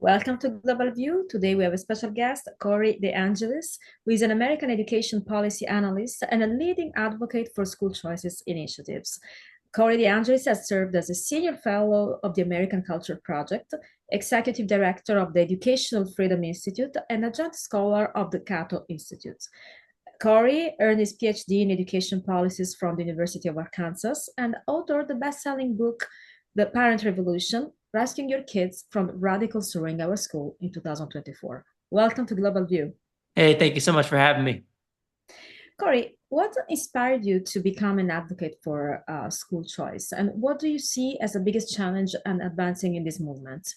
Welcome to Global View. Today we have a special guest, Corey DeAngelis, who is an American education policy analyst and a leading advocate for school choices initiatives. Corey DeAngelis has served as a senior fellow of the American Culture Project, executive director of the Educational Freedom Institute, and adjunct scholar of the Cato Institute. Corey earned his PhD in education policies from the University of Arkansas and authored the best-selling book, The Parent Revolution, Rescuing Your Kids from Radicals During Our School in 2024. Welcome to Global View. Hey, thank you so much for having me. Corey, what inspired you to become an advocate for school choice? And what do you see as the biggest challenge in advancing in this movement?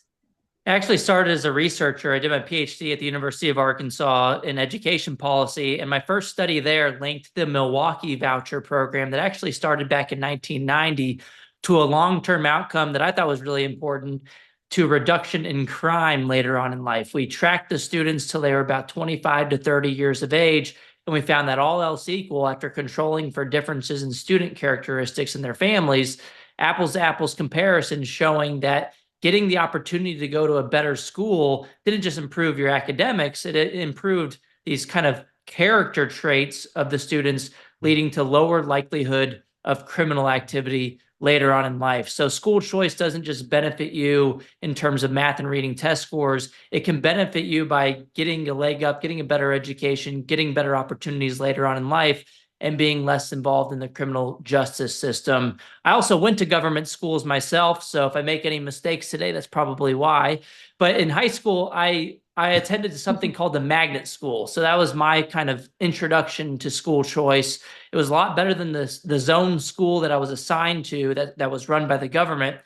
I actually started as a researcher. I did my PhD at the University of Arkansas in education policy, and my first study there linked the Milwaukee voucher program that actually started back in 1990 to a long-term outcome that I thought was really important, to reduction in crime later on in life. We tracked the students till they were about 25 to 30 years of age, and we found that all else equal, after controlling for differences in student characteristics in their families, apples to apples comparison showing that getting the opportunity to go to a better school didn't just improve your academics, it improved these kind of character traits of the students, leading to lower likelihood of criminal activity later on in life. So school choice doesn't just benefit you in terms of math and reading test scores. It can benefit you by getting a leg up, getting a better education, getting better opportunities later on in life, and being less involved in the criminal justice system. I also went to government schools myself, so if I make any mistakes today, that's probably why. But in high school, I attended something called the magnet school. So that was my kind of introduction to school choice. It was a lot better than the zone school that I was assigned to that was run by the government.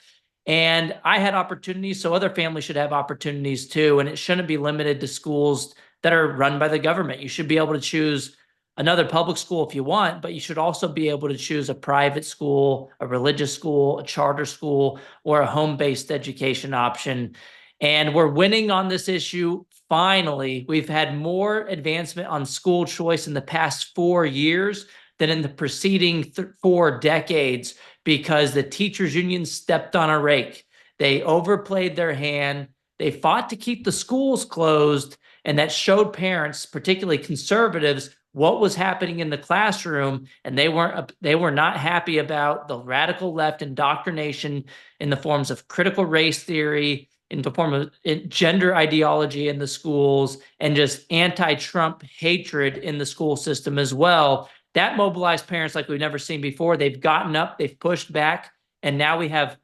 And I had opportunities, so other families should have opportunities too. And it shouldn't be limited to schools that are run by the government. You should be able to choose another public school if you want, but you should also be able to choose a private school, a religious school, a charter school, or a home-based education option. And we're winning on this issue. Finally, we've had more advancement on school choice in the past 4 years than in the preceding 4 decades, because the teachers union stepped on a rake. They overplayed their hand. They fought to keep the schools closed, and that showed parents, particularly conservatives, what was happening in the classroom, and they were not happy about the radical left indoctrination in the forms of critical race theory, in the form of gender ideology in the schools, and just anti-Trump hatred in the school system as well. That mobilized parents like we've never seen before. They've gotten up, they've pushed back, and now we have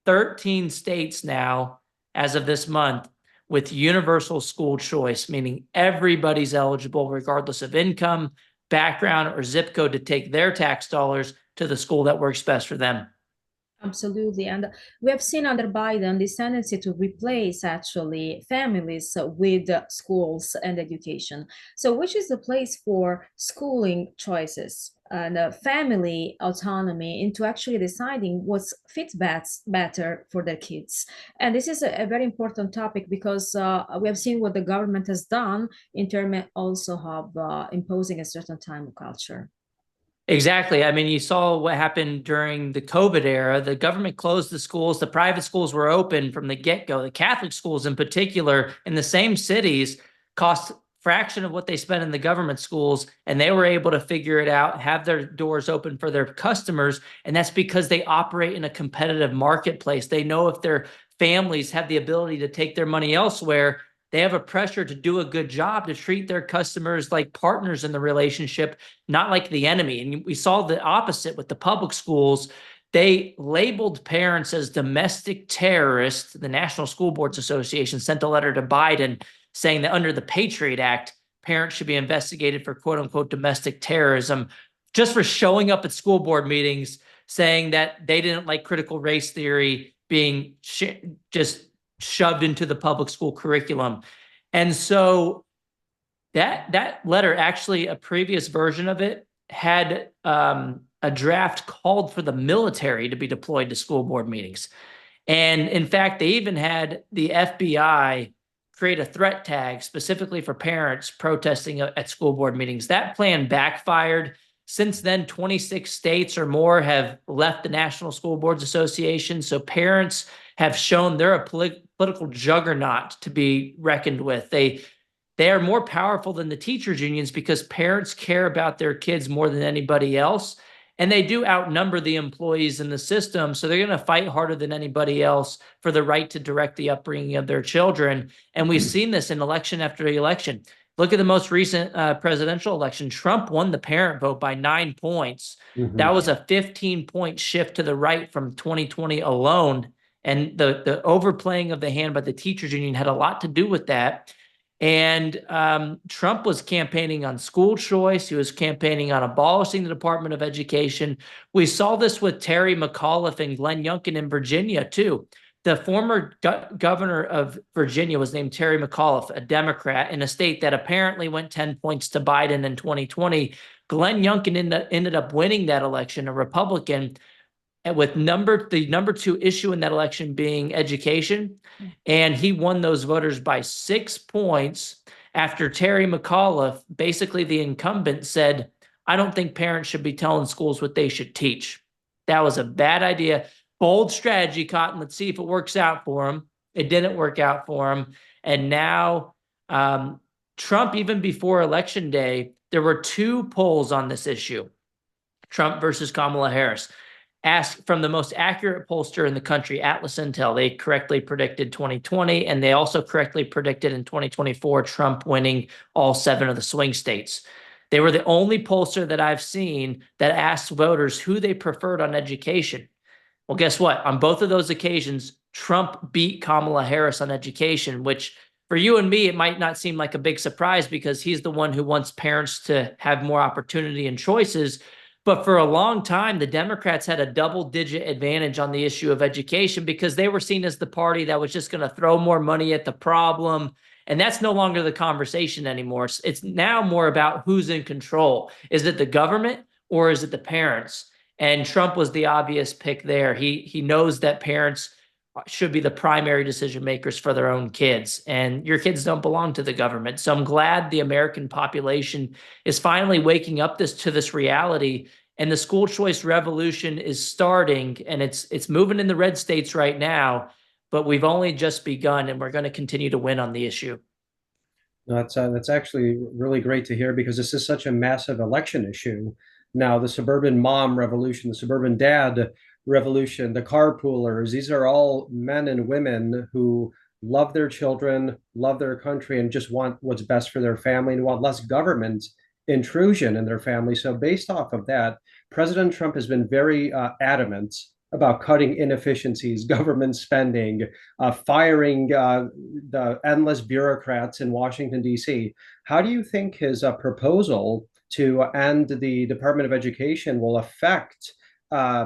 13 states now, as of this month, with universal school choice, meaning everybody's eligible regardless of income, background, or zip code to take their tax dollars to the school that works best for them. Absolutely. And we have seen under Biden this tendency to replace actually families with schools and education. So which is the place for schooling choices and family autonomy into actually deciding what fits best better for their kids? And this is a very important topic because we have seen what the government has done in terms also of imposing a certain time culture. Exactly. I mean, you saw what happened during the COVID era. The government closed the schools. The private schools were open from the get-go. The Catholic schools in particular in the same cities cost fraction of what they spent in the government schools, and they were able to figure it out, have their doors open for their customers. And that's because they operate in a competitive marketplace. They know if their families have the ability to take their money elsewhere, they have a pressure to do a good job, to treat their customers like partners in the relationship, not like the enemy. And we saw the opposite with the public schools. They labeled parents as domestic terrorists. The National School Boards Association sent a letter to Biden saying that under the Patriot Act, parents should be investigated for quote unquote domestic terrorism, just for showing up at school board meetings saying that they didn't like critical race theory being just shoved into the public school curriculum. And so that letter, actually a previous version of it, had a draft called for the military to be deployed to school board meetings. And in fact, they even had the FBI create a threat tag specifically for parents protesting at school board meetings. That plan backfired. Since then, 26 states or more have left the National School Boards Association. So parents have shown they're a political juggernaut to be reckoned with. They are more powerful than the teachers unions because parents care about their kids more than anybody else. And they do outnumber the employees in the system. So they're going to fight harder than anybody else for the right to direct the upbringing of their children. And we've seen this in election after election. Look at the most recent presidential election. Trump won the parent vote by 9 points. That was a 15-point shift to the right from 2020 alone. And the overplaying of the hand by the teachers union had a lot to do with that. And Trump was campaigning on school choice. He was campaigning on abolishing the Department of Education. We saw this with Terry McAuliffe and Glenn Youngkin in Virginia, too. The former governor of Virginia was named Terry McAuliffe, a Democrat, in a state that apparently went 10 points to Biden in 2020. Glenn Youngkin ended up winning that election, a Republican, with the number 2 issue in that election being education. And he won those voters by 6 points after Terry McAuliffe, basically the incumbent, said, I don't think parents should be telling schools what they should teach. That was a bad idea. Bold strategy, Cotton. Let's see if it works out for him. It didn't work out for him. And now Trump, even before Election Day, there were 2 polls on this issue, Trump versus Kamala Harris. Asked from the most accurate pollster in the country, Atlas Intel. They correctly predicted 2020, and they also correctly predicted in 2024 Trump winning all 7 of the swing states. They were the only pollster that I've seen that asked voters who they preferred on education. Well, guess what? On both of those occasions, Trump beat Kamala Harris on education, which for you and me, it might not seem like a big surprise because he's the one who wants parents to have more opportunity and choices. But for a long time, the Democrats had a double-digit advantage on the issue of education because they were seen as the party that was just going to throw more money at the problem. And that's no longer the conversation anymore. It's now more about who's in control. Is it the government or is it the parents? And Trump was the obvious pick there. He knows that parents should be the primary decision makers for their own kids, and your kids don't belong to the government. So I'm glad the American population is finally waking up to this reality, and the school choice revolution is starting, and it's moving in the red states right now, but we've only just begun, and we're going to continue to win on the issue. That's actually really great to hear because this is such a massive election issue. Now, the suburban mom revolution, the suburban dad revolution, the carpoolers, these are all men and women who love their children, love their country, and just want what's best for their family and want less government intrusion in their family. So based off of that, President Trump has been very adamant about cutting inefficiencies, government spending, firing the endless bureaucrats in Washington, D.C. How do you think his proposal to end the Department of Education will affect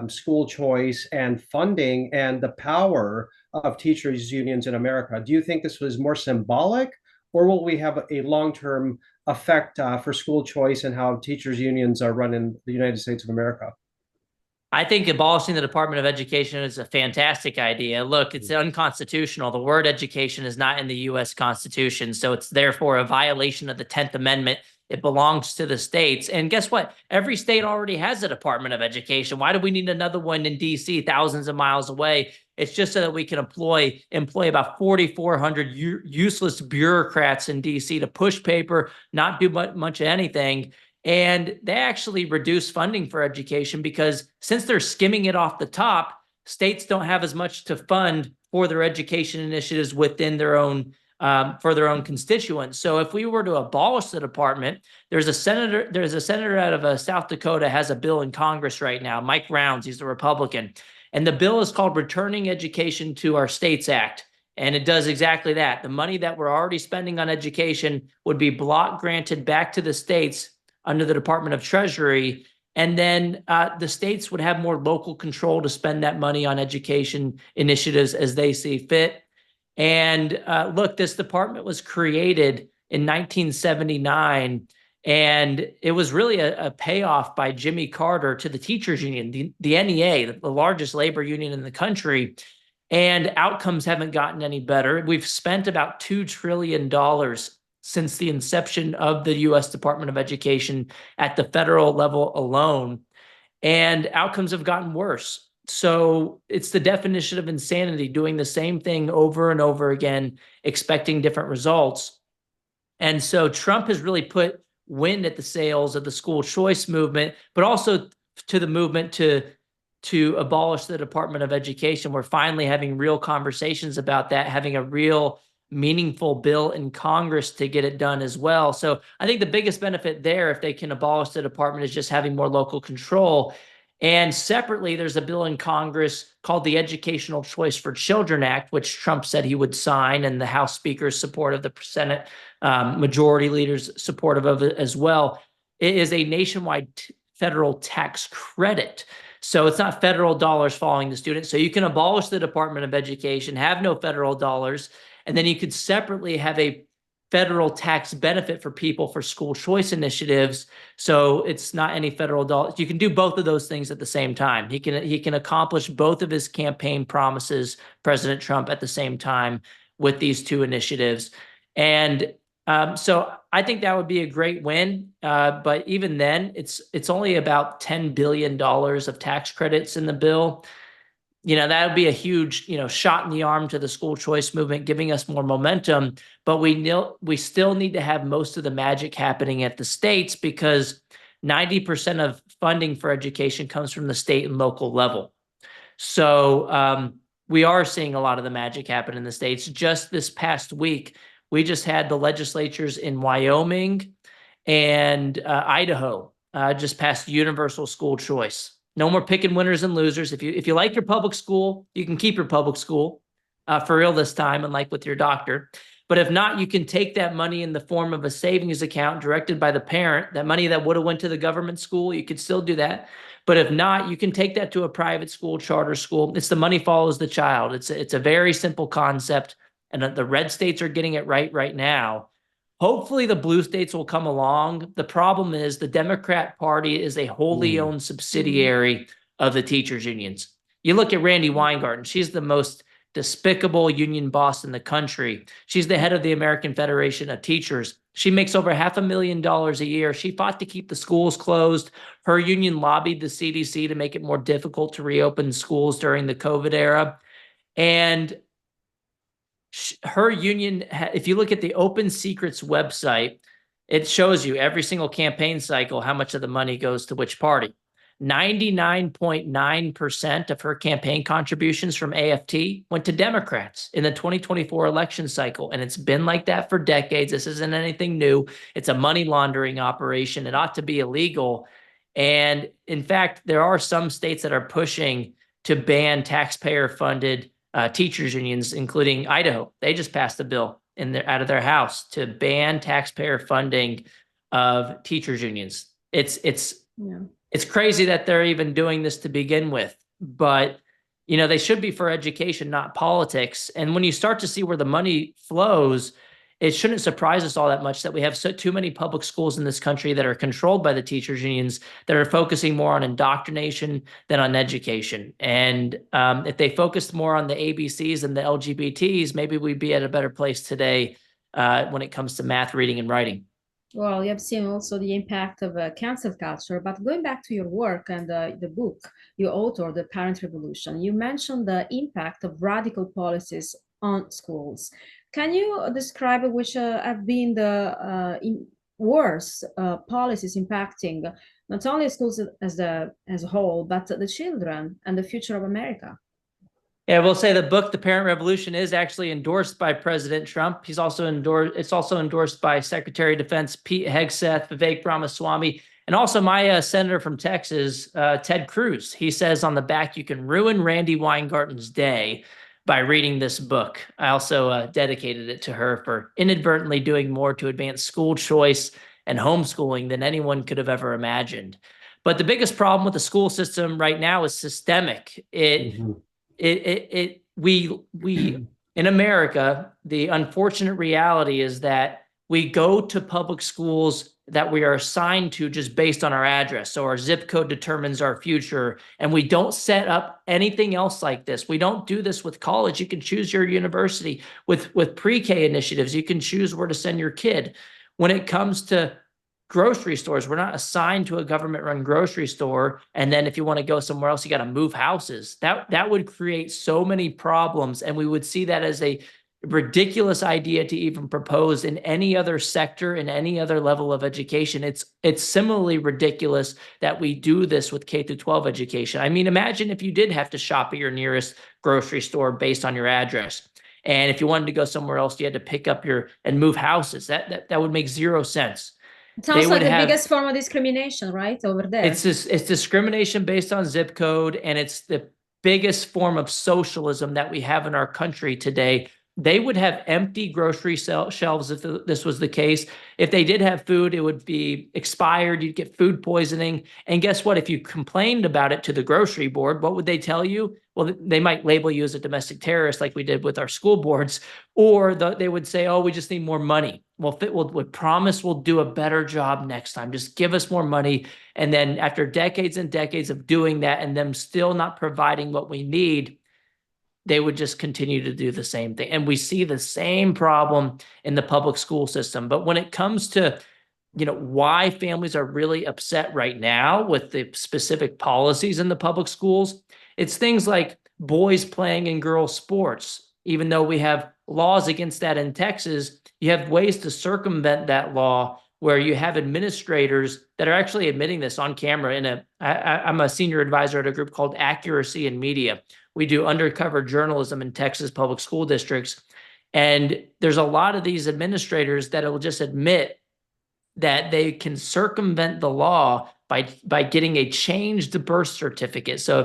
school choice and funding and the power of teachers' unions in America? Do you think this was more symbolic, or will we have a long-term effect for school choice and how teachers' unions are run in the United States of America? I think abolishing the Department of Education is a fantastic idea. Look, it's unconstitutional. The word education is not in the U.S. Constitution, so it's therefore a violation of the 10th Amendment. It belongs to the states. And guess what? Every state already has a Department of Education. Why do we need another one in D.C., thousands of miles away? It's just so that we can employ about 4,400 useless bureaucrats in D.C. to push paper, not do much of anything. And they actually reduce funding for education because since they're skimming it off the top, states don't have as much to fund for their education initiatives within their own for their own constituents. So if we were to abolish the department, there's a senator out of South Dakota has a bill in Congress right now, Mike Rounds, he's a Republican. And the bill is called Returning Education to Our States Act. And it does exactly that. The money that we're already spending on education would be block granted back to the states under the Department of Treasury. And then the states would have more local control to spend that money on education initiatives as they see fit. And look, this department was created in 1979, and it was really a payoff by Jimmy Carter to the teachers union, the NEA, the largest labor union in the country. And outcomes haven't gotten any better. We've spent about $2 trillion since the inception of the U.S. Department of Education at the federal level alone, and outcomes have gotten worse. So it's the definition of insanity, doing the same thing over and over again, expecting different results. And so Trump has really put wind at the sails of the school choice movement, but also to the movement to abolish the Department of Education. We're finally having real conversations about that, having a real meaningful bill in Congress to get it done as well. So I think the biggest benefit there, if they can abolish the department, is just having more local control. And separately, there's a bill in Congress called the Educational Choice for Children Act, which Trump said he would sign, and the House Speaker's supportive, the Senate majority leaders supportive of it as well. It is a nationwide federal tax credit. So it's not federal dollars following the student. So you can abolish the Department of Education, have no federal dollars, and then you could separately have a federal tax benefit for people for school choice initiatives. So it's not any federal dollars. You can do both of those things at the same time. He can accomplish both of his campaign promises, President Trump, at the same time with these two initiatives. And so I think that would be a great win. But even then, it's only about $10 billion of tax credits in the bill. That would be a huge, shot in the arm to the school choice movement, giving us more momentum. But we still need to have most of the magic happening at the states, because 90% of funding for education comes from the state and local level. So we are seeing a lot of the magic happen in the states. Just this past week, we just had the legislatures in Wyoming and Idaho just passed universal school choice. No more picking winners and losers. If you like your public school, you can keep your public school for real this time, unlike with your doctor. But if not, you can take that money in the form of a savings account directed by the parent. That money that would have went to the government school, you could still do that. But if not, you can take that to a private school, charter school. It's the money follows the child. It's a very simple concept, and the red states are getting it right now. Hopefully the blue states will come along. The problem is the Democrat Party is a wholly owned subsidiary of the teachers unions. You look at Randi Weingarten. She's the most despicable union boss in the country. She's the head of the American Federation of Teachers. She makes over $500,000 a year. She fought to keep the schools closed. Her union lobbied the CDC to make it more difficult to reopen schools during the COVID era. And her union, if you look at the Open Secrets website, it shows you every single campaign cycle how much of the money goes to which party. 99.9% of her campaign contributions from AFT went to Democrats in the 2024 election cycle, and it's been like that for decades. This isn't anything new. It's a money laundering operation. It ought to be illegal. And in fact, there are some states that are pushing to ban taxpayer-funded teachers unions, including Idaho. They just passed a bill out of their house to ban taxpayer funding of teachers unions. It's crazy that they're even doing this to begin with, but they should be for education, not politics. And when you start to see where the money flows, it shouldn't surprise us all that much that we have too many public schools in this country that are controlled by the teachers unions that are focusing more on indoctrination than on education. And if they focused more on the ABCs and the LGBTs, maybe we'd be at a better place today when it comes to math, reading, and writing. Well, you have seen also the impact of cancel culture, but going back to your work and the book you authored, The Parent Revolution, you mentioned the impact of radical policies on schools. Can you describe which have been the worst policies impacting not only schools as a whole, but the children and the future of America? Yeah, I will say the book, The Parent Revolution, is actually endorsed by President Trump. It's also endorsed by Secretary of Defense Pete Hegseth, Vivek Ramaswamy, and also my senator from Texas, Ted Cruz. He says on the back, you can ruin Randi Weingarten's day by reading this book. I also dedicated it to her for inadvertently doing more to advance school choice and homeschooling than anyone could have ever imagined. But the biggest problem with the school system right now is systemic. We in America, the unfortunate reality is that we go to public schools that we are assigned to just based on our address. So our zip code determines our future, and we don't set up anything else like this. We don't do this with college. You can choose your university. With pre-K initiatives, you can choose where to send your kid. When it comes to grocery stores, we're not assigned to a government-run grocery store, and then if you want to go somewhere else, you got to move houses. That would create so many problems, and we would see that as a ridiculous idea to even propose in any other sector, in any other level of education. It's similarly ridiculous that we do this with K through 12 education. I mean, imagine if you did have to shop at your nearest grocery store based on your address. And if you wanted to go somewhere else, you had to pick up and move houses. That would make zero sense. It sounds like the biggest form of discrimination, right, over there. It's discrimination based on zip code, and it's the biggest form of socialism that we have in our country today. They would have empty grocery shelves if this was the case. If they did have food, it would be expired. You'd get food poisoning. And guess what? If you complained about it to the grocery board, what would they tell you? Well, they might label you as a domestic terrorist like we did with our school boards, or they would say, oh, we just need more money. Well, we promise we'll do a better job next time. Just give us more money. And then after decades and decades of doing that and them still not providing what we need, they would just continue to do the same thing. And we see the same problem in the public school system. But when it comes to, why families are really upset right now with the specific policies in the public schools, it's things like boys playing in girls' sports. Even though we have laws against that in Texas, you have ways to circumvent that law where you have administrators that are actually admitting this on camera. I'm a senior advisor at a group called Accuracy in Media. We do undercover journalism in Texas public school districts. And there's a lot of these administrators that will just admit that they can circumvent the law by getting a changed birth certificate. So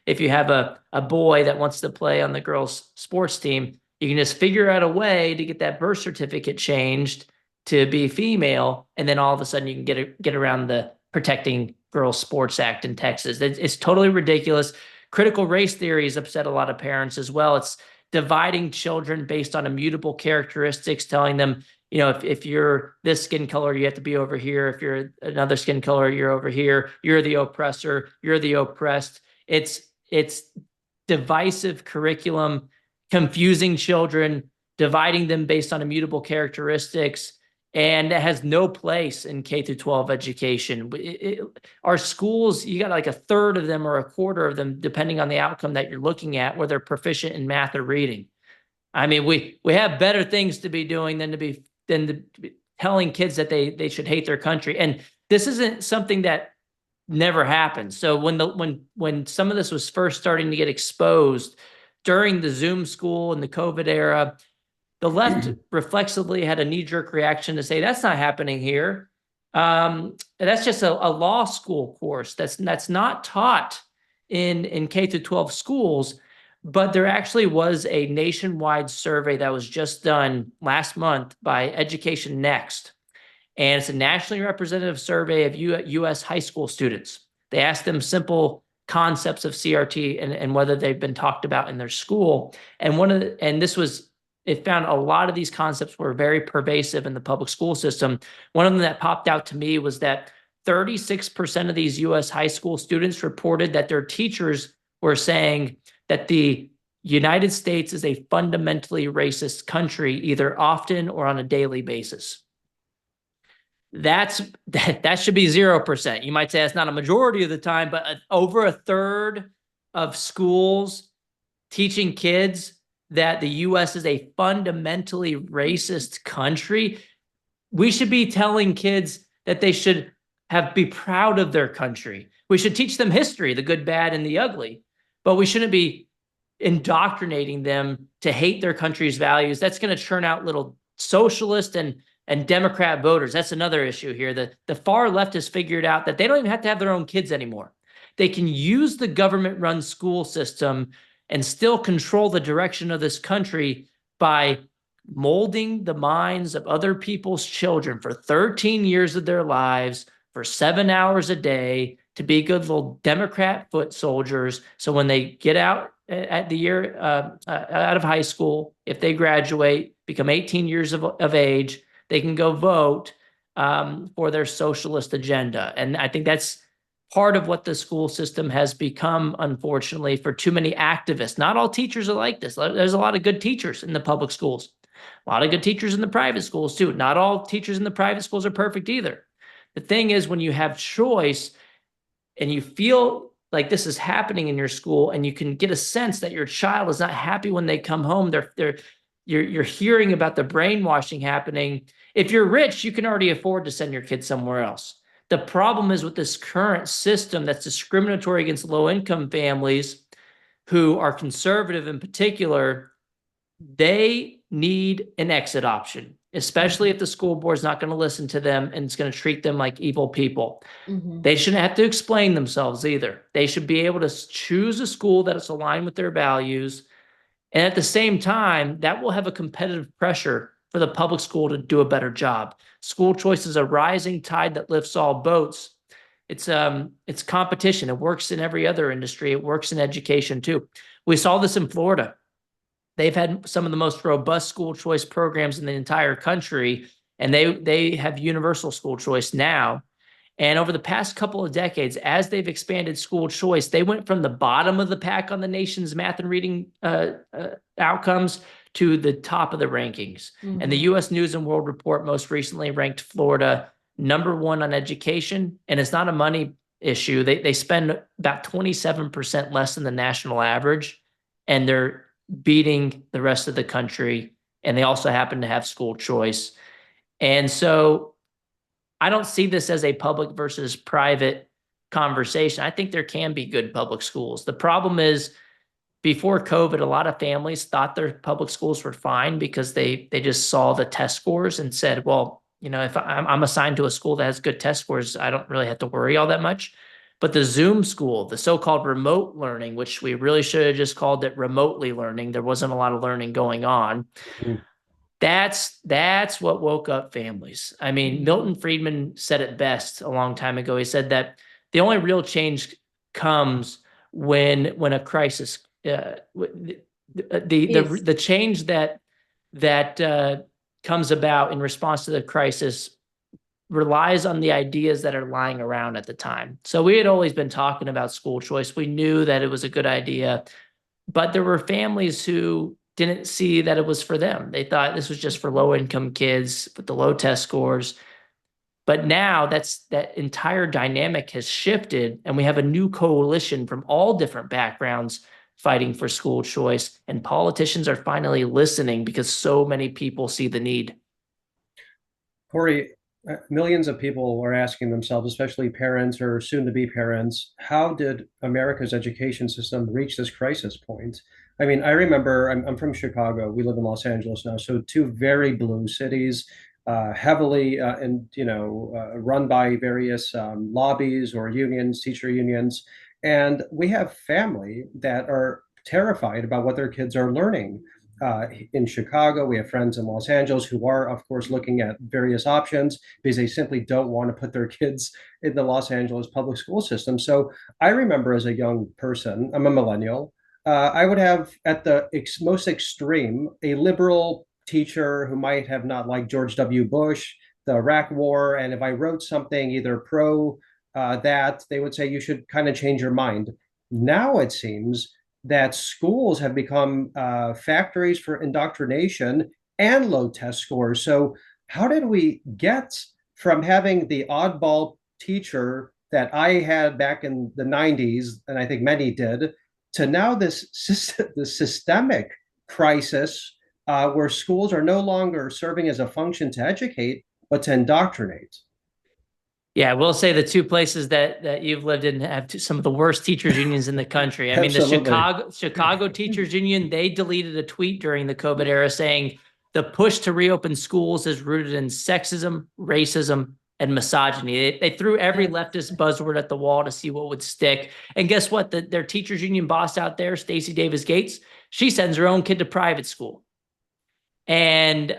if you have a boy that wants to play on the girls' sports team, you can just figure out a way to get that birth certificate changed to be female, and then all of a sudden you can get around the Protecting Girls Sports Act in Texas. It's totally ridiculous. Critical race theory has upset a lot of parents as well. It's dividing children based on immutable characteristics, telling them, if you're this skin color, you have to be over here. If you're another skin color, you're over here. You're the oppressor. You're the oppressed. It's divisive curriculum, confusing children, dividing them based on immutable characteristics, and it has no place in K through 12 education. Our schools, you got like a third of them or a quarter of them, depending on the outcome that you're looking at, where they're proficient in math or reading. I mean, we have better things to be doing than to be telling kids that they should hate their country. And this isn't something that never happened. So when some of this was first starting to get exposed during the Zoom school and the COVID era, the left reflexively had a knee-jerk reaction to say, that's not happening here. That's just a law school course. That's not taught in K through 12 schools. But there actually was a nationwide survey that was just done last month by Education Next. And it's a nationally representative survey of U.S. high school students. They asked them simple concepts of CRT and whether they've been talked about in their school. And it found a lot of these concepts were very pervasive in the public school system. One of them that popped out to me was that 36% of these U.S. high school students reported that their teachers were saying that the United States is a fundamentally racist country, either often or on a daily basis. That should be 0%. You might say that's not a majority of the time, but over a third of schools teaching kids that the U.S. is a fundamentally racist country. We should be telling kids that they should be proud of their country. We should teach them history, the good, bad, and the ugly. But we shouldn't be indoctrinating them to hate their country's values. That's going to churn out little socialist and Democrat voters. That's another issue here. The far left has figured out that they don't even have to have their own kids anymore. They can use the government-run school system and still control the direction of this country by molding the minds of other people's children for 13 years of their lives, for 7 hours a day, to be good little Democrat foot soldiers. So when they get out at the year out of high school, if they graduate, become 18 years of age, they can go vote. for their socialist agenda. And I think that's part of what the school system has become, unfortunately, for too many activists. Not all teachers are like this. There's a lot of good teachers in the public schools, a lot of good teachers in the private schools too. Not all teachers in the private schools are perfect either. The thing is, when you have choice and you feel like this is happening in your school, and you can get a sense that your child is not happy when they come home, you're hearing about the brainwashing happening. If you're rich, you can already afford to send your kid somewhere else. The problem is with this current system that's discriminatory against low-income families who are conservative in particular. They need an exit option, especially if the school board's not going to listen to them and it's going to treat them like evil people. They shouldn't have to explain themselves either. They should be able to choose a school that is aligned with their values. And at the same time, that will have a competitive pressure for the public school to do a better job. School choice is a rising tide that lifts all boats. It's competition. It works in every other industry. It works in education too. We saw this in Florida. They've had some of the most robust school choice programs in the entire country, and they have universal school choice now. And over the past couple of decades, as they've expanded school choice, they went from the bottom of the pack on the nation's math and reading outcomes to the top of the rankings. And the U.S. News and World Report most recently ranked Florida #1 on education. And it's not a money issue. They spend about 27% less than the national average, and they're beating the rest of the country. And they also happen to have school choice. And so I don't see this as a public versus private conversation. I think there can be good public schools. The problem is, before COVID, a lot of families thought their public schools were fine because they just saw the test scores and said, well, you know, if I'm assigned to a school that has good test scores, I don't really have to worry all that much. But the Zoom school, the so-called remote learning, which we really should have just called it remotely learning, there wasn't a lot of learning going on. That's what woke up families. I mean, Milton Friedman said it best a long time ago. He said that the only real change comes when a crisis, the change that comes about in response to the crisis relies on the ideas that are lying around at the time. So we had always been talking about school choice. We knew that it was a good idea, but there were families who didn't see that it was for them. They thought this was just for low-income kids with the low test scores. But now that entire dynamic has shifted, and we have a new coalition from all different backgrounds fighting for school choice, and politicians are finally listening because so many people see the need. Corey, millions of people are asking themselves, especially parents or soon-to-be parents, how did America's education system reach this crisis point? I mean, I remember, I'm from Chicago. We live in Los Angeles now, so two very blue cities, heavily run by various lobbies or unions, teacher unions, and we have family that are terrified about what their kids are learning. In Chicago, we have friends in Los Angeles who are, of course, looking at various options because they simply don't want to put their kids in the Los Angeles public school system. So I remember as a young person, I'm a millennial, I would have at the most extreme a liberal teacher who might have not liked George W. Bush, the Iraq War, and if I wrote something either pro that, they would say you should kind of change your mind. Now it seems that schools have become factories for indoctrination and low test scores. So how did we get from having the oddball teacher that I had back in the 90s, and I think many did, to now this systemic crisis where schools are no longer serving as a function to educate, but to indoctrinate? Yeah, I will say the two places that you've lived in have some of the worst teachers unions in the country. I mean, Absolutely. the Chicago Teachers Union, they deleted a tweet during the COVID era saying the push to reopen schools is rooted in sexism, racism, and misogyny. They threw every leftist buzzword at the wall to see what would stick. And guess what? Their teachers union boss out there, Stacey Davis Gates, she sends her own kid to private school. And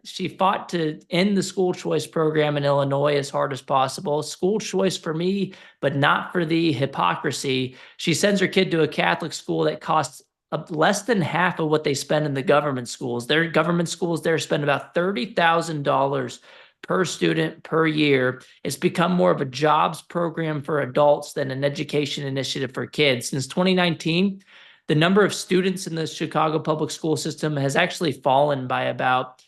she fought to end the school choice program in Illinois as hard as possible. School choice for me, but not for the hypocrisy. She sends her kid to a Catholic school that costs less than half of what they spend in the government schools. Their government schools there spend about $30,000 per student per year. It's become more of a jobs program for adults than an education initiative for kids. Since 2019, the number of students in the Chicago public school system has actually fallen by about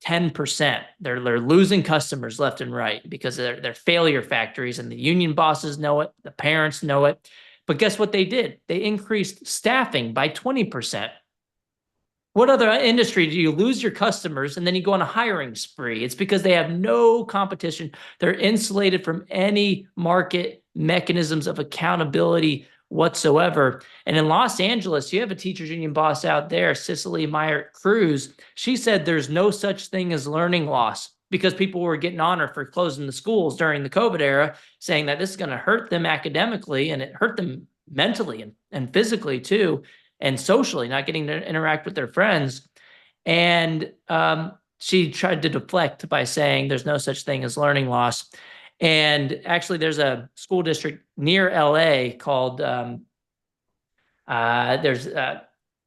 10%. They're losing customers left and right because they're failure factories, and the union bosses know it, the parents know it. But guess what they did? They increased staffing by 20%. What other industry do you lose your customers and then you go on a hiring spree? It's because they have no competition. They're insulated from any market mechanisms of accountability whatsoever. And in Los Angeles, you have a teachers union boss out there, Cicely Meyer Cruz. She said there's no such thing as learning loss because people were getting on her for closing the schools during the COVID era, saying that this is going to hurt them academically, and it hurt them mentally and physically too, and socially, not getting to interact with their friends. And she tried to deflect by saying there's no such thing as learning loss. And actually, there's a school district near LA called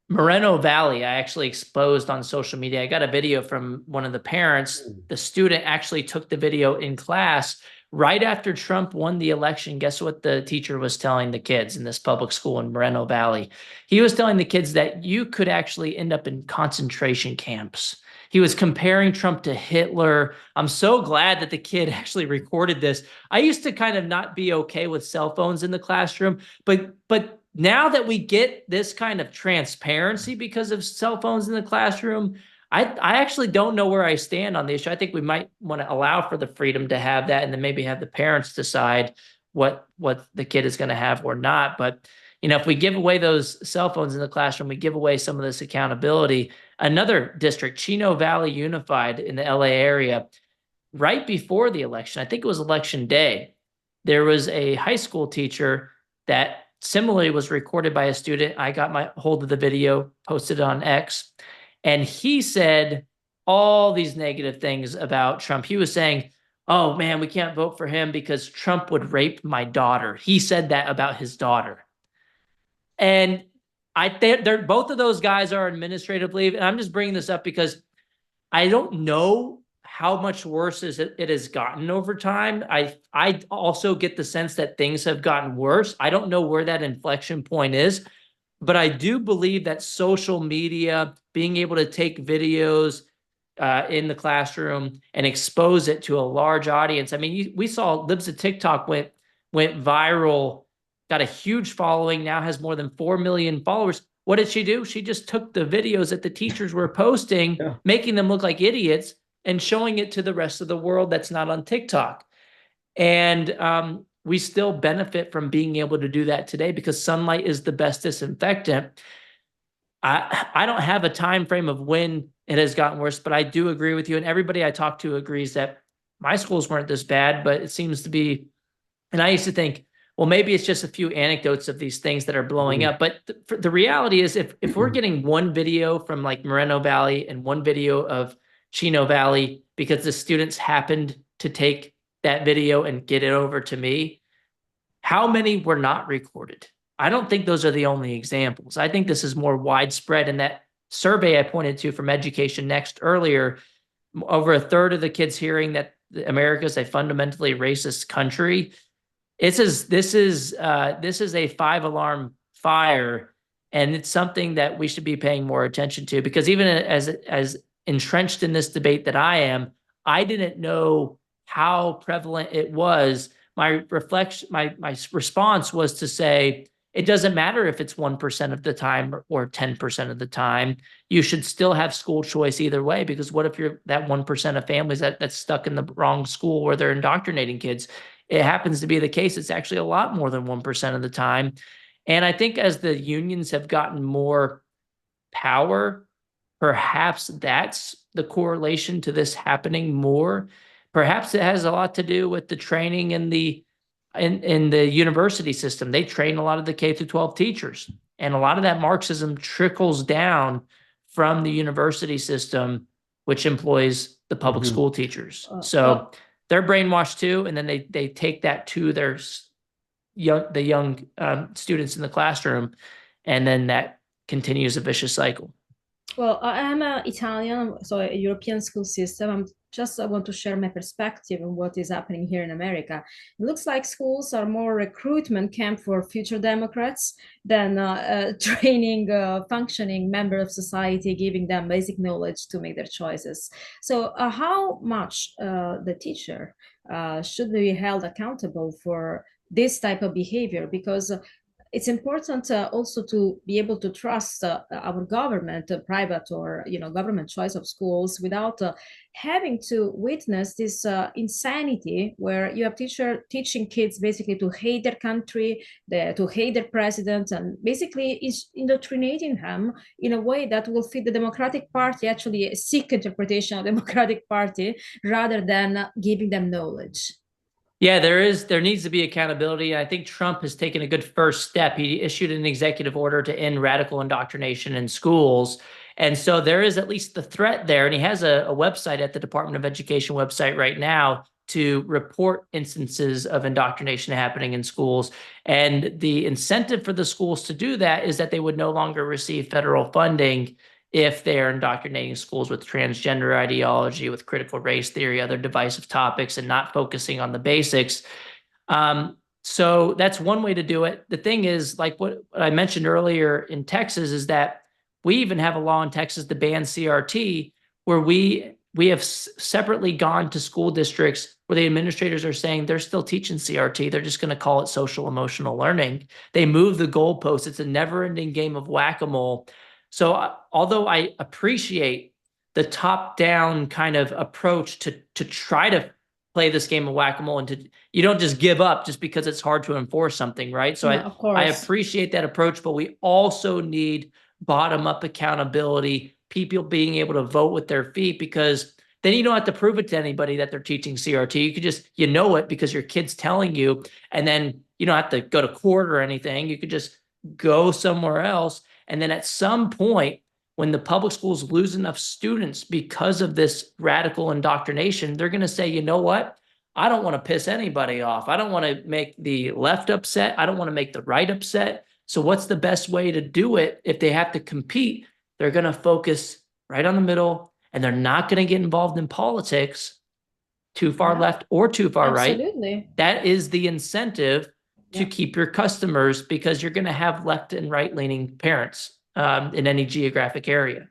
Moreno Valley. I actually exposed on social media. I got a video from one of the parents. The student actually took the video in class right after Trump won the election. Guess what the teacher was telling the kids in this public school in Moreno Valley? He was telling the kids that you could actually end up in concentration camps. He was comparing Trump to Hitler. I'm so glad that the kid actually recorded this. I used to kind of not be okay with cell phones in the classroom, but now that we get this kind of transparency because of cell phones in the classroom, I actually don't know where I stand on the issue. I think we might want to allow for the freedom to have that, and then maybe have the parents decide what the kid is going to have or not. But if we give away those cell phones in the classroom, we give away some of this accountability. Another district, Chino Valley Unified in the LA area, right before the election, I think it was election day, there was a high school teacher that similarly was recorded by a student. I got my hold of the video, posted it on X. And he said all these negative things about Trump. He was saying, oh man, we can't vote for him because Trump would rape my daughter. He said that about his daughter. And they're both of those guys are on administrative leave. And I'm just bringing this up because I don't know how much worse it has gotten over time. I also get the sense that things have gotten worse. I don't know where that inflection point is. But I do believe that social media, being able to take videos in the classroom and expose it to a large audience. I mean, we saw Libs of TikTok went viral, got a huge following, now has more than 4 million followers. What did she do? She just took the videos that the teachers were posting, making them look like idiots, and showing it to the rest of the world that's not on TikTok. And we still benefit from being able to do that today because sunlight is the best disinfectant. I don't have a time frame of when it has gotten worse, but I do agree with you. And everybody I talk to agrees that my schools weren't this bad, but it seems to be. And I used to think, well, maybe it's just a few anecdotes of these things that are blowing up. But the reality is if we're getting one video from like Moreno Valley and one video of Chino Valley because the students happened to take that video and get it over to me, how many were not recorded? I don't think those are the only examples. I think this is more widespread. And that survey I pointed to from Education Next earlier, over a third of the kids hearing that America is a fundamentally racist country. This is a 5-alarm fire, and it's something that we should be paying more attention to, because even as entrenched in this debate that I am, I didn't know how prevalent it was. My response was to say, it doesn't matter if it's 1% of the time or 10% of the time. You should still have school choice either way, because what if you're that 1% of families that's stuck in the wrong school where they're indoctrinating kids? It happens to be the case. It's actually a lot more than 1% of the time. And I think as the unions have gotten more power, perhaps that's the correlation to this happening more. Perhaps it has a lot to do with the training in the university system. They train a lot of the K through 12 teachers, and a lot of that Marxism trickles down from the university system, which employs the public school teachers. So they're brainwashed too, and then they take that to their young students in the classroom, and then that continues a vicious cycle. Well, I am Italian, so a European school system. I want to share my perspective on what is happening here in America. It looks like schools are more recruitment camp for future Democrats than training functioning member of society, giving them basic knowledge to make their choices. So, how much the teacher should be held accountable for this type of behavior? Because it's important also to be able to trust our government, private or government choice of schools, without having to witness this insanity where you have teacher teaching kids basically to hate their country, to hate their president, and basically is indoctrinating them in a way that will fit the Democratic Party, actually a sick interpretation of Democratic Party, rather than giving them knowledge. Yeah, there needs to be accountability. I think Trump has taken a good first step. He issued an executive order to end radical indoctrination in schools. And so there is at least the threat there. And he has a website at the Department of Education website right now to report instances of indoctrination happening in schools. And the incentive for the schools to do that is that they would no longer receive federal funding if they are indoctrinating schools with transgender ideology, with critical race theory, other divisive topics, and not focusing on the basics. So that's one way to do it. The thing is, like what I mentioned earlier in Texas, is that we even have a law in Texas to ban CRT, where we have separately gone to school districts where the administrators are saying they're still teaching CRT. They're just going to call it social emotional learning. They move the goalposts. It's a never-ending game of whack-a-mole. So although I appreciate the top-down kind of approach to try to play this game of whack-a-mole, and you don't just give up just because it's hard to enforce something, right? So Yeah, of course. I appreciate that approach, but we also need bottom-up accountability, people being able to vote with their feet, because then you don't have to prove it to anybody that they're teaching CRT. You could just, it because your kid's telling you, and then you don't have to go to court or anything. You could just go somewhere else. And then at some point, when the public schools lose enough students because of this radical indoctrination, they're going to say, you know what? I don't want to piss anybody off. I don't want to make the left upset. I don't want to make the right upset. So what's the best way to do it? If they have to compete, they're going to focus right on the middle, and they're not going to get involved in politics too far left or too far right. Absolutely. That is the incentive to keep your customers, because you're going to have left and right leaning parents in any geographic area.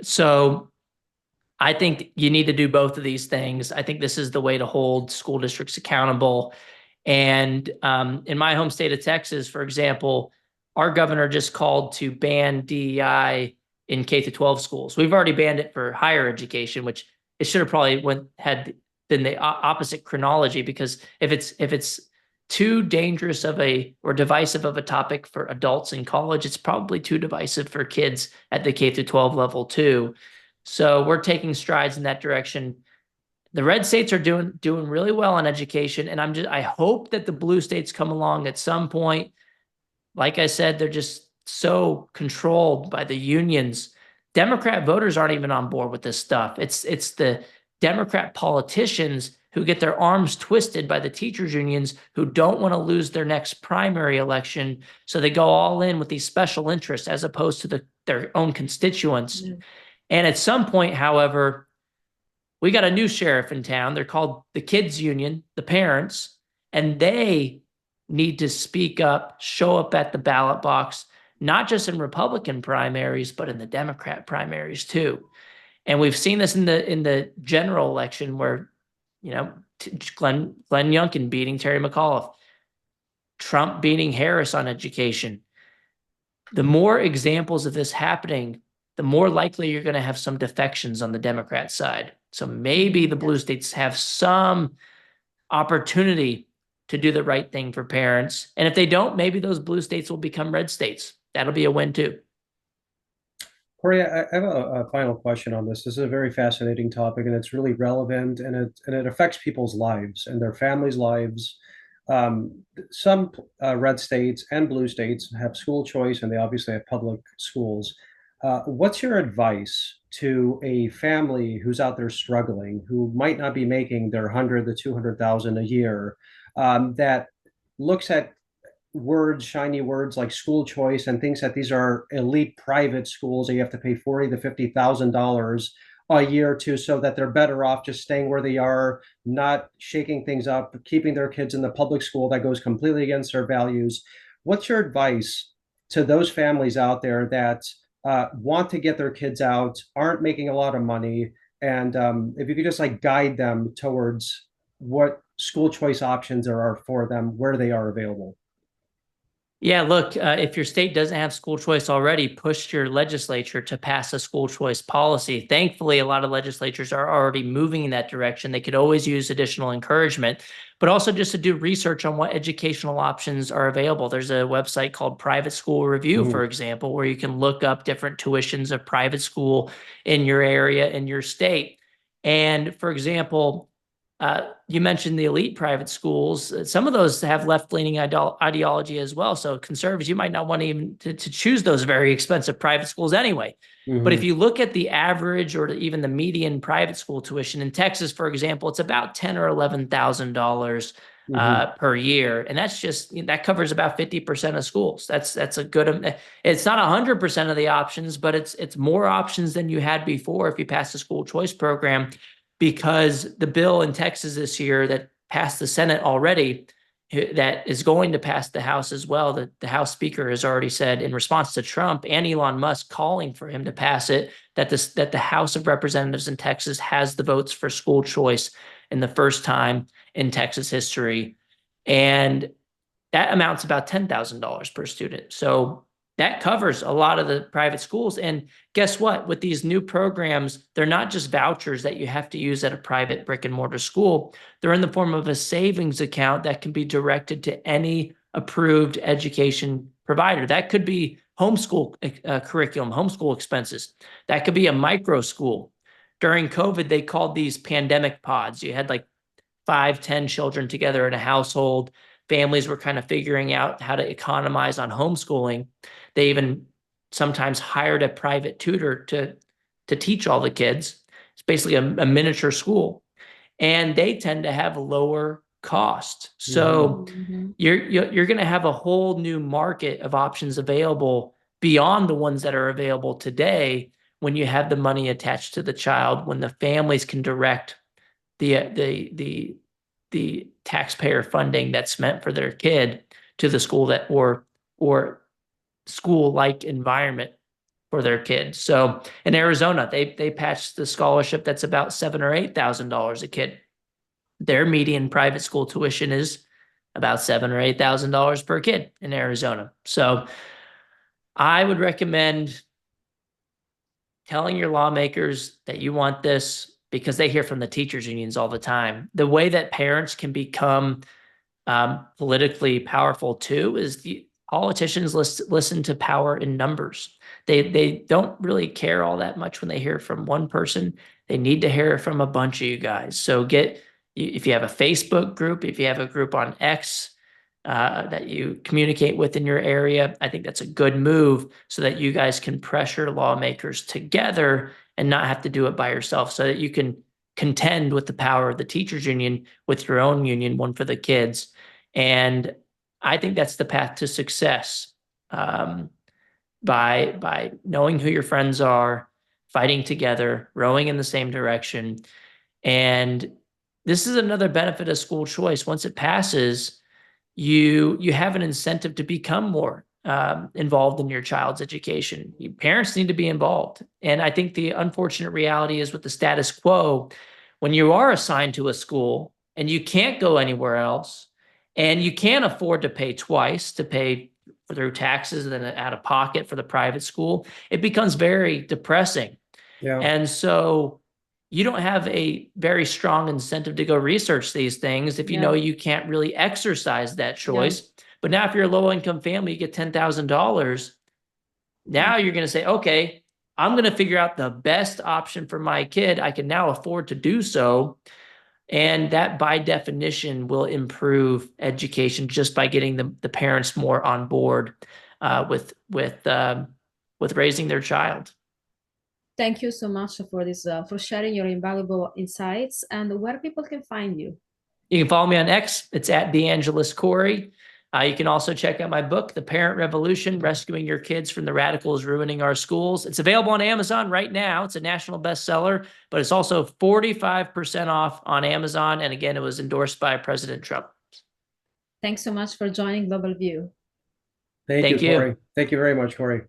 So I think you need to do both of these things. I think this is the way to hold school districts accountable. And in my home state of Texas, for example, our governor just called to ban DEI in K through 12 schools. We've already banned it for higher education, which it should have probably had been the opposite chronology, because if it's too dangerous or divisive of a topic for adults in college, it's probably too divisive for kids at the K through 12 level too. So we're taking strides in that direction. The red states are doing really well on education, and I hope that the blue states come along at some point. Like I said, they're just so controlled by the unions. Democrat voters aren't even on board with this stuff. It's the Democrat politicians who get their arms twisted by the teachers unions, who don't want to lose their next primary election. So they go all in with these special interests as opposed to their own constituents. Mm-hmm. And at some point, however, we got a new sheriff in town. They're called the kids union, the parents, and they need to speak up, show up at the ballot box, not just in Republican primaries, but in the Democrat primaries too. And we've seen this in the general election where, Glenn Youngkin beating Terry McAuliffe, Trump beating Harris on education. The more examples of this happening, the more likely you're going to have some defections on the Democrat side. So maybe the blue states have some opportunity to do the right thing for parents. And if they don't, maybe those blue states will become red states. That'll be a win too. Corey, I have a final question on this. This is a very fascinating topic, and it's really relevant, and it affects people's lives and their families' lives. Some red states and blue states have school choice, and they obviously have public schools. What's your advice to a family who's out there struggling, who might not be making their 100 to 200,000 a year, that looks at words, shiny words like school choice, and thinks that these are elite private schools that you have to pay $40,000 to $50,000 a year to, so that they're better off just staying where they are, not shaking things up, keeping their kids in the public school that goes completely against their values. What's your advice to those families out there that want to get their kids out, aren't making a lot of money, and if you could just like guide them towards what school choice options there are for them, where they are available? Yeah, look, if your state doesn't have school choice already, push your legislature to pass a school choice policy. Thankfully, a lot of legislatures are already moving in that direction. They could always use additional encouragement, but also just to do research on what educational options are available. There's a website called Private School Review, for example, where you can look up different tuitions of private school in your area, in your state. And for example, you mentioned the elite private schools. Some of those have left-leaning ideology as well. So conservatives, you might not want even to choose those very expensive private schools anyway. But if you look at the average or even the median private school tuition in Texas, for example, it's about $10,000 or $11,000 per year, and that covers about 50% of schools. That's a good. It's not 100% of the options, but it's more options than you had before if you pass the school choice program. Because the bill in Texas this year that passed the Senate already, that is going to pass the House as well, that the House Speaker has already said in response to Trump and Elon Musk calling for him to pass it, that the House of Representatives in Texas has the votes for school choice in the first time in Texas history. And that amounts about $10,000 per student. So that covers a lot of the private schools. And guess what? With these new programs, they're not just vouchers that you have to use at a private brick and mortar school. They're in the form of a savings account that can be directed to any approved education provider. That could be homeschool curriculum, homeschool expenses. That could be a micro school. During COVID, they called these pandemic pods. You had like 5, 10 children together in a household. Families were kind of figuring out how to economize on homeschooling. They even sometimes hired a private tutor to teach all the kids. It's basically a miniature school, and they tend to have lower cost. So you're going to have a whole new market of options available beyond the ones that are available today when you have the money attached to the child, when the families can direct the taxpayer funding that's meant for their kid to the school that or school-like environment for their kids. So in Arizona, they patched the scholarship that's about $7,000 or $8,000 a kid. Their median private school tuition is about $7,000 or $8,000 per kid in Arizona. So I would recommend telling your lawmakers that you want this, because they hear from the teachers unions all the time. The way that parents can become politically powerful too is the politicians listen to power in numbers. They don't really care all that much when they hear from one person. They need to hear from a bunch of you guys. So if you have a Facebook group, if you have a group on X that you communicate with in your area, I think that's a good move so that you guys can pressure lawmakers together and not have to do it by yourself, so that you can contend with the power of the teachers union with your own union, one for the kids. And I think that's the path to success, by knowing who your friends are, fighting together, rowing in the same direction. And this is another benefit of school choice. Once it passes, you have an incentive to become more involved in your child's education. Parents need to be involved. And I think the unfortunate reality is with the status quo, when you are assigned to a school and you can't go anywhere else, and you can't afford to pay twice, to pay through taxes and then out of pocket for the private school, it becomes very depressing. Yeah. And so you don't have a very strong incentive to go research these things if you know you can't really exercise that choice. But now if you're a low-income family, you get $10,000. Now you're going to say, okay, I'm going to figure out the best option for my kid. I can now afford to do so. And that, by definition, will improve education just by getting the parents more on board with raising their child. Thank you so much for this, for sharing your invaluable insights, and where people can find you. You can follow me on X. It's at DeAngelis Corey. You can also check out my book, The Parent Revolution, Rescuing Your Kids from the Radicals Ruining Our Schools. It's available on Amazon right now. It's a national bestseller, but it's also 45% off on Amazon. And again, it was endorsed by President Trump. Thanks so much for joining Global View. Thank you, Thank you. Corey. Thank you very much, Corey.